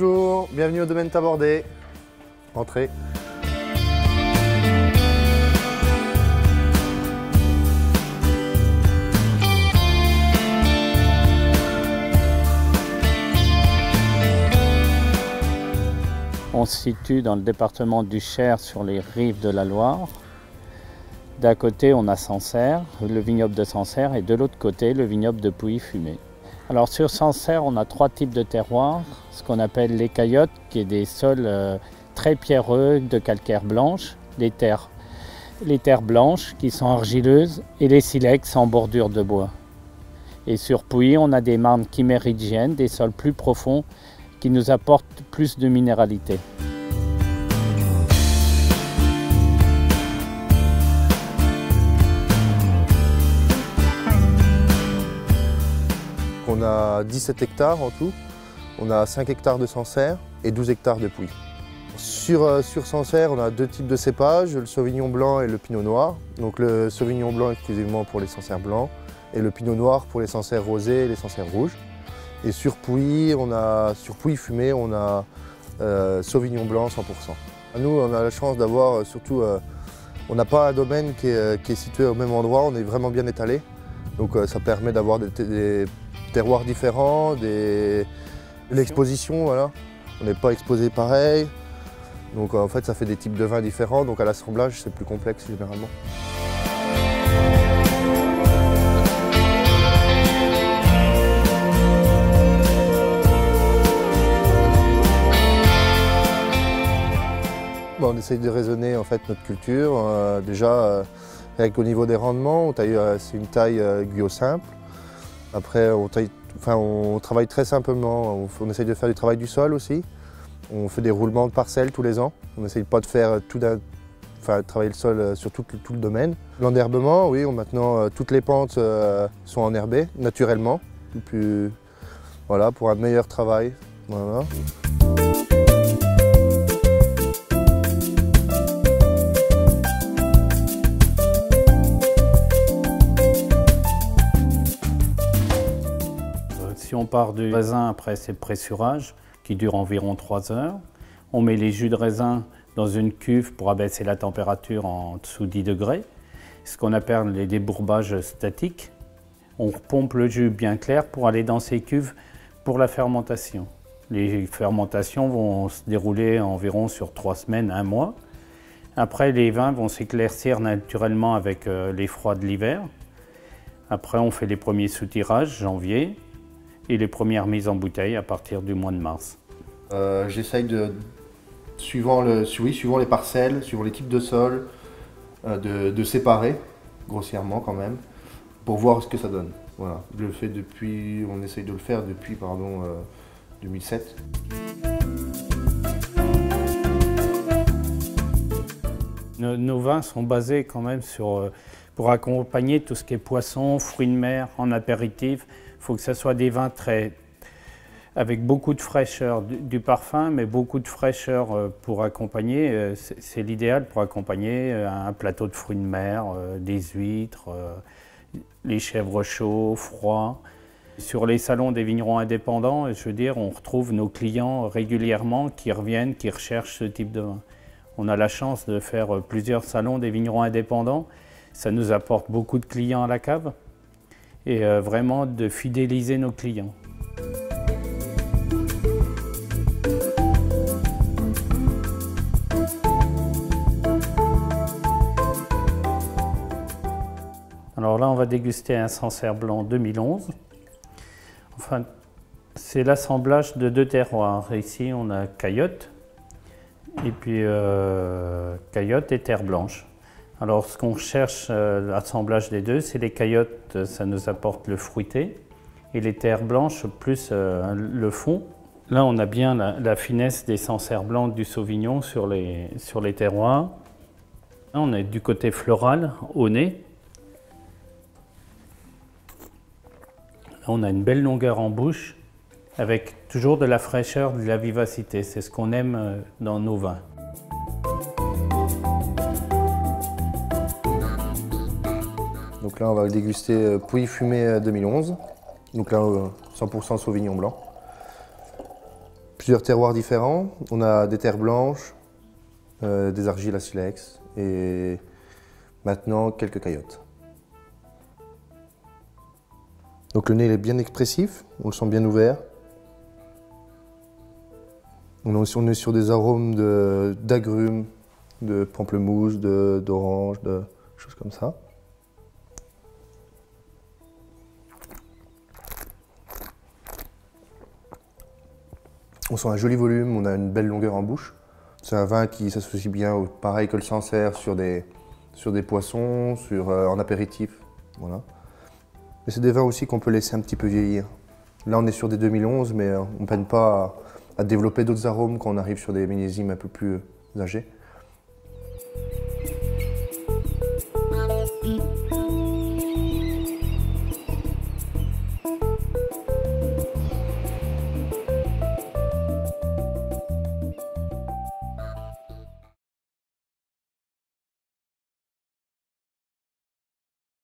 Bonjour, bienvenue au domaine Tabordais. Entrez. On se situe dans le département du Cher, sur les rives de la Loire. D'un côté, on a Sancerre, le vignoble de Sancerre, et de l'autre côté, le vignoble de Pouilly-Fumé. Alors sur Sancerre, on a trois types de terroirs, ce qu'on appelle les caillottes, qui est des sols très pierreux de calcaire blanche, les terres blanches qui sont argileuses, et les silex en bordure de bois. Et sur Pouilly, on a des marnes chimérigiennes, des sols plus profonds, qui nous apportent plus de minéralité. On a 17 hectares en tout. On a 5 hectares de Sancerre et 12 hectares de Pouilly. Sur Sancerre, on a deux types de cépages, le Sauvignon blanc et le Pinot noir. Donc le Sauvignon blanc exclusivement pour les Sancerres blancs et le Pinot noir pour les Sancerres rosés et les Sancerres rouges. Et sur Pouilly, sur Pouilly-Fumé, on a Sauvignon blanc 100%. Nous, on a la chance d'avoir surtout, on n'a pas un domaine qui est situé au même endroit, on est vraiment bien étalé. Donc ça permet d'avoir des terroirs différents, l'exposition, voilà. On n'est pas exposé pareil. Donc en fait, ça fait des types de vins différents, donc à l'assemblage, c'est plus complexe généralement. On essaye de raisonner en fait notre culture. Déjà, au niveau des rendements, c'est une taille guyot simple. Après, on travaille très simplement. On essaye de faire du travail du sol aussi. On fait des roulements de parcelles tous les ans. On n'essaye pas de faire travailler le sol sur tout le domaine. L'enherbement, oui, maintenant toutes les pentes sont enherbées naturellement. Et puis, voilà, pour un meilleur travail. Voilà. Si on part du raisin, après c'est le pressurage qui dure environ 3 heures. On met les jus de raisin dans une cuve pour abaisser la température en dessous de 10 degrés, ce qu'on appelle les débourbages statiques. On pompe le jus bien clair pour aller dans ces cuves pour la fermentation. Les fermentations vont se dérouler environ sur 3 semaines, 1 mois. Après, les vins vont s'éclaircir naturellement avec les froids de l'hiver. Après, on fait les premiers soutirages, janvier, et les premières mises en bouteille à partir du mois de mars. J'essaye suivant les parcelles, suivant les types de sol, de séparer, grossièrement quand même, pour voir ce que ça donne. Voilà. On essaye de le faire depuis 2007. Nos vins sont basés quand même pour accompagner tout ce qui est poisson, fruits de mer, en apéritif. Il faut que ce soit des vins avec beaucoup de fraîcheur du parfum, mais beaucoup de fraîcheur pour accompagner. C'est l'idéal pour accompagner un plateau de fruits de mer, des huîtres, les chèvres chauds, froids. Sur les salons des vignerons indépendants, je veux dire, on retrouve nos clients régulièrement qui reviennent, qui recherchent ce type de vin. On a la chance de faire plusieurs salons des vignerons indépendants. Ça nous apporte beaucoup de clients à la cave et vraiment de fidéliser nos clients. Alors là, on va déguster un Sancerre blanc 2011. Enfin, c'est l'assemblage de 2 terroirs. Ici, on a caillotte et puis caillotte et terre blanche. Alors, ce qu'on cherche, l'assemblage des deux, c'est les caillottes, ça nous apporte le fruité, et les terres blanches, plus le fond. Là, on a bien la finesse des Sancerres blancs du Sauvignon sur les terroirs. Là, on est du côté floral, au nez. Là, on a une belle longueur en bouche, avec toujours de la fraîcheur, de la vivacité. C'est ce qu'on aime dans nos vins. Donc là, on va déguster Pouilly-Fumé 2011. Donc là, 100% Sauvignon blanc. plusieurs terroirs différents. On a des terres blanches, des argiles à silex et maintenant quelques caillottes. Donc le nez il est bien expressif, on le sent bien ouvert. On est sur des arômes d'agrumes, de pamplemousse, d'orange, de choses comme ça. On sent un joli volume, on a une belle longueur en bouche. C'est un vin qui s'associe bien, pareil que le Sancerre, sur des poissons, en apéritif. Voilà. Mais c'est des vins aussi qu'on peut laisser un petit peu vieillir. Là, on est sur des 2011, mais on ne peine pas à développer d'autres arômes quand on arrive sur des millésimes un peu plus âgés.